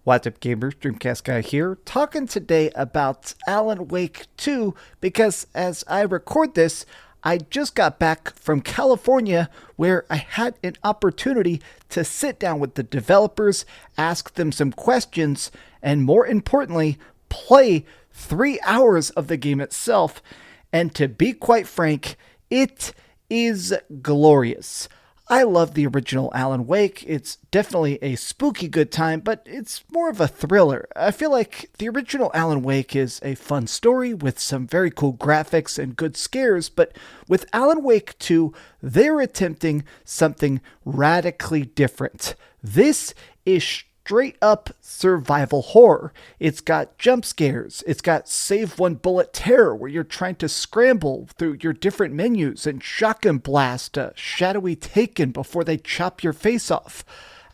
What's up, gamers? DreamcastGuy here, talking today about Alan Wake 2 because as I record this, I just got back from California where I had an opportunity to sit down with the developers, ask them some questions, and more importantly, play 3 hours of the game itself. And to be quite frank, it is glorious. I love the original Alan Wake. It's definitely a spooky good time, but it's more of a thriller. I feel like the original Alan Wake is a fun story with some very cool graphics and good scares, but with Alan Wake 2, they're attempting something radically different. This is straight up survival horror. It's got jump scares. It's got save one bullet terror where you're trying to scramble through your different menus and shotgun blast a shadowy Taken before they chop your face off.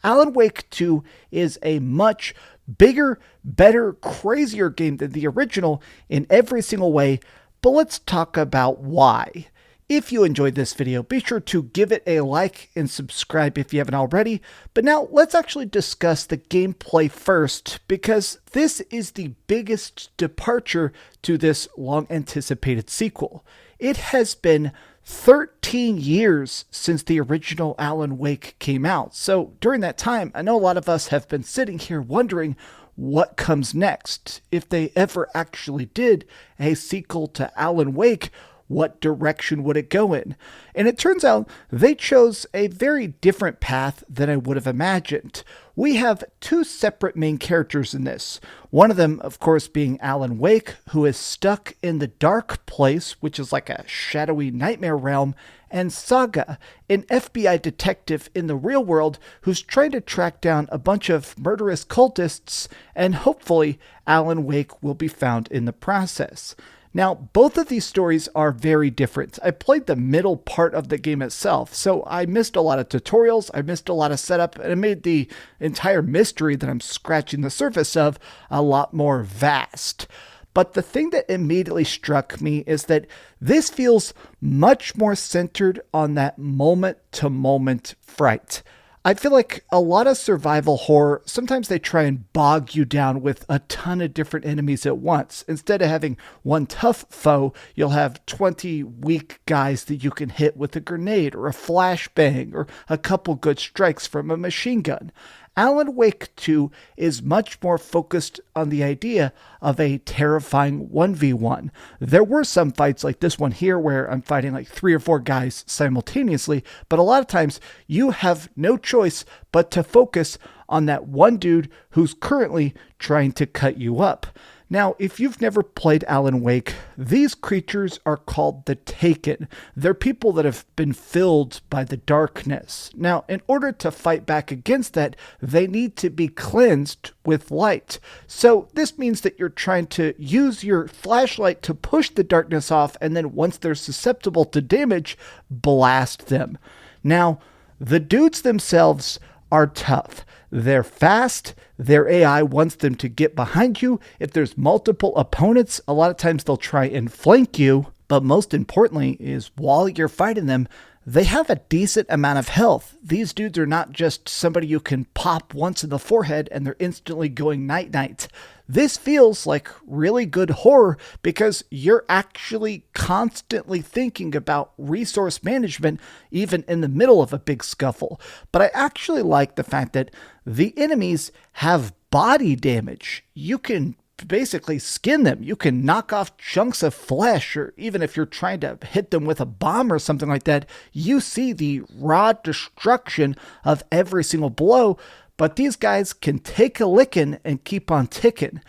Alan Wake 2 is a much bigger, better, crazier game than the original in every single way, but let's talk about why. If you enjoyed this video, be sure to give it a like and subscribe if you haven't already. But now let's actually discuss the gameplay first, because this is the biggest departure to this long-anticipated sequel. It has been 13 years since the original Alan Wake came out. So during that time, I know a lot of us have been sitting here wondering what comes next. If they ever actually did a sequel to Alan Wake, what direction would it go in? And it turns out they chose a very different path than I would have imagined. We have two separate main characters in this. One of them, of course, being Alan Wake, who is stuck in the dark place, which is like a shadowy nightmare realm, and Saga, an FBI detective in the real world who's trying to track down a bunch of murderous cultists, and hopefully Alan Wake will be found in the process. Now, both of these stories are very different. I played the middle part of the game itself, so I missed a lot of tutorials, I missed a lot of setup, and it made the entire mystery that I'm scratching the surface of a lot more vast. But the thing that immediately struck me is that this feels much more centered on that moment-to-moment fright. I feel like a lot of survival horror, sometimes they try and bog you down with a ton of different enemies at once. Instead of having one tough foe, you'll have 20 weak guys that you can hit with a grenade or a flashbang or a couple good strikes from a machine gun. Alan Wake 2 is much more focused on the idea of a terrifying 1v1. There were some fights like this one here where I'm fighting like 3 or 4 guys simultaneously, but a lot of times you have no choice but to focus on that one dude who's currently trying to cut you up. Now, if you've never played Alan Wake, these creatures are called the Taken. They're people that have been filled by the darkness. Now, in order to fight back against that, they need to be cleansed with light. So this means that you're trying to use your flashlight to push the darkness off, and then once they're susceptible to damage, blast them. Now, the dudes themselves are tough. They're fast. Their AI wants them to get behind you. If there's multiple opponents, a lot of times they'll try and flank you. But most importantly is while you're fighting them, they have a decent amount of health. These dudes are not just somebody you can pop once in the forehead and they're instantly going night-night. This feels like really good horror because you're actually constantly thinking about resource management even in the middle of a big scuffle. But I actually like the fact that the enemies have body damage. You can basically skin them. You can knock off chunks of flesh, or even if you're trying to hit them with a bomb or something like that, you see the raw destruction of every single blow. But these guys can take a licking and keep on ticking.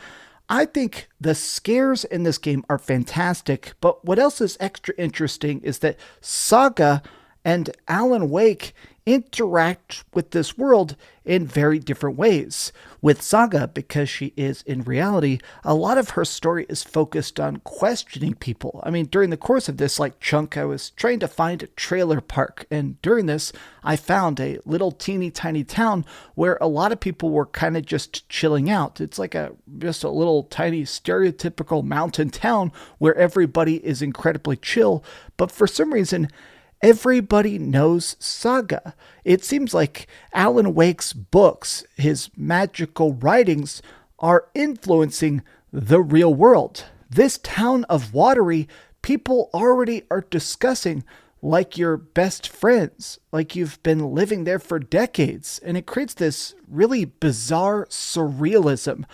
I think the scares in this game are fantastic, but what else is extra interesting is that Saga and Alan Wake interact with this world in very different ways. With Saga, because she is in reality, a lot of her story is focused on questioning people. I mean, during the course of this chunk, I was trying to find a trailer park, and during this, I found a little teeny tiny town where a lot of people were kind of just chilling out. It's like just a little tiny stereotypical mountain town where everybody is incredibly chill, but for some reason, everybody knows Saga. It seems like Alan Wake's books, his magical writings, are influencing the real world. This town of Watery, people already are discussing like your best friends, like you've been living there for decades. And it creates this really bizarre surrealism.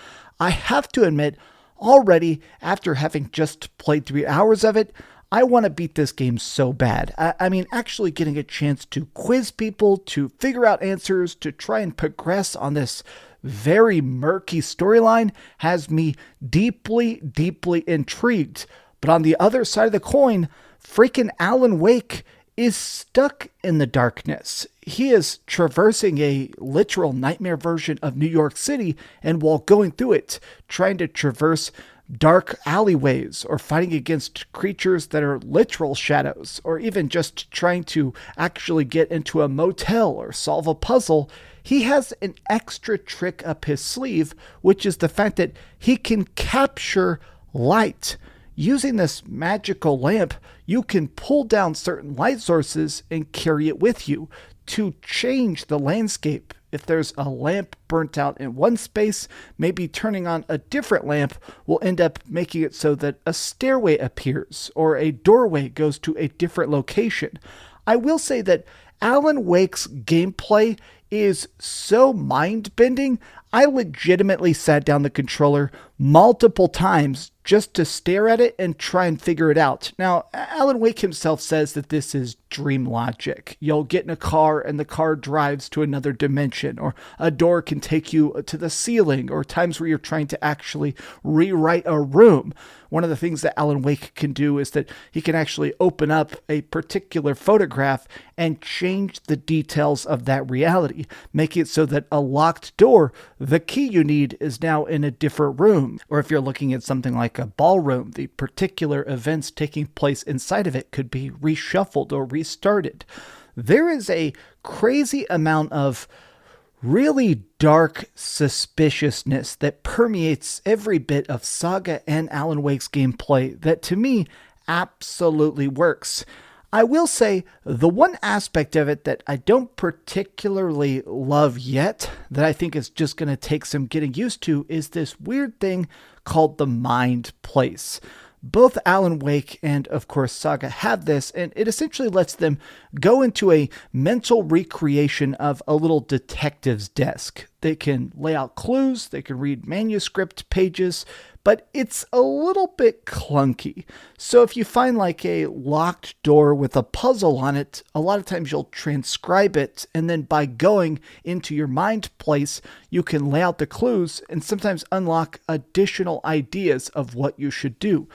I have to admit, already, after having just played 3 hours of it, I want to beat this game so bad. I mean, actually getting a chance to quiz people, to figure out answers, to try and progress on this very murky storyline has me deeply, deeply intrigued. But on the other side of the coin, freaking Alan Wake is stuck in the darkness. He is traversing a literal nightmare version of New York City, and while going through it, trying to traverse dark alleyways or fighting against creatures that are literal shadows, or even just trying to actually get into a motel or solve a puzzle, he has an extra trick up his sleeve, which is the fact that he can capture light. Using this magical lamp, you can pull down certain light sources and carry it with you to change the landscape. If there's a lamp burnt out in one space, maybe turning on a different lamp will end up making it so that a stairway appears or a doorway goes to a different location. I will say that Alan Wake's gameplay is so mind-bending, I legitimately sat down the controller multiple times just to stare at it and try and figure it out. Now, Alan Wake himself says that this is dream logic. You'll get in a car and the car drives to another dimension, or a door can take you to the ceiling, or times where you're trying to actually rewrite a room. One of the things that Alan Wake can do is that he can actually open up a particular photograph and change the details of that reality, making it so that a locked door, the key you need is now in a different room. Or if you're looking at something like a ballroom, the particular events taking place inside of it could be reshuffled or restarted. There is a crazy amount of really dark suspiciousness that permeates every bit of Saga and Alan Wake's gameplay that to me absolutely works. I will say the one aspect of it that I don't particularly love yet, that I think is just going to take some getting used to, is this weird thing called the mind place. Both Alan Wake and, of course, Saga have this, and it essentially lets them go into a mental recreation of a little detective's desk. They can lay out clues, they can read manuscript pages, but it's a little bit clunky. So if you find like a locked door with a puzzle on it, a lot of times you'll transcribe it, and then by going into your mind place, you can lay out the clues and sometimes unlock additional ideas of what you should do.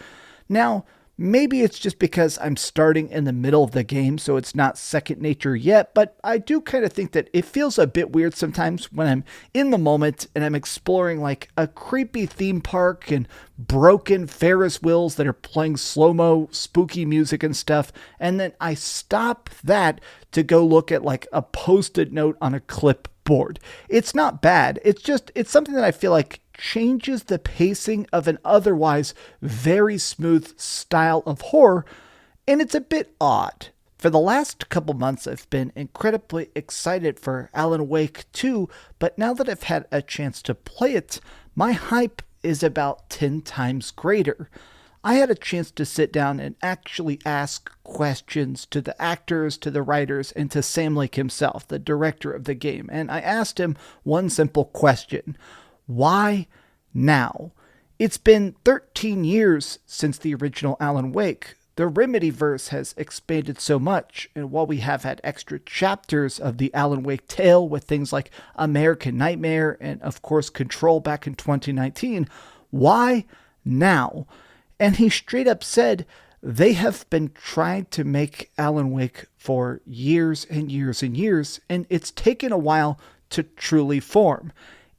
Now, maybe it's just because I'm starting in the middle of the game, so it's not second nature yet, but I do kind of think that it feels a bit weird sometimes when I'm in the moment and I'm exploring like a creepy theme park and broken Ferris wheels that are playing slow-mo, spooky music and stuff, and then I stop that to go look at like a post-it note on a clipboard. It's not bad. It's something that I feel like changes the pacing of an otherwise very smooth style of horror, and it's a bit odd. For the last couple months, I've been incredibly excited for Alan Wake 2, but now that I've had a chance to play it, my hype is about 10 times greater. I had a chance to sit down and actually ask questions to the actors, to the writers, and to Sam Lake himself, the director of the game, and I asked him one simple question. Why now? It's been 13 years since the original Alan Wake. The Remedyverse has expanded so much, and while we have had extra chapters of the Alan Wake tale with things like American Nightmare and of course Control back in 2019, why now? And he straight up said they have been trying to make Alan Wake for years and years and years, and it's taken a while to truly form.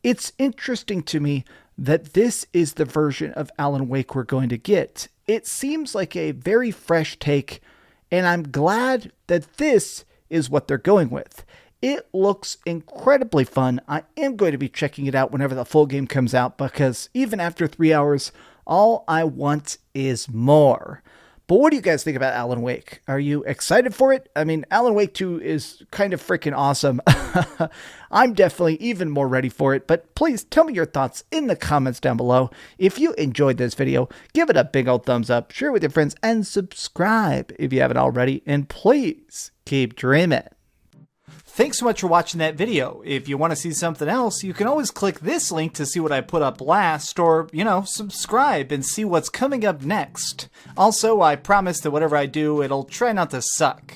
It's interesting to me that this is the version of Alan Wake we're going to get. It seems like a very fresh take, and I'm glad that this is what they're going with. It looks incredibly fun. I am going to be checking it out whenever the full game comes out, because even after 3 hours, all I want is more. But what do you guys think about Alan Wake? Are you excited for it? I mean, Alan Wake 2 is kind of freaking awesome. I'm definitely even more ready for it, but please tell me your thoughts in the comments down below. If you enjoyed this video, give it a big old thumbs up, share it with your friends, and subscribe if you haven't already, and please keep dreaming. Thanks so much for watching that video. If you want to see something else, you can always click this link to see what I put up last, or, subscribe and see what's coming up next. Also, I promise that whatever I do, it'll try not to suck.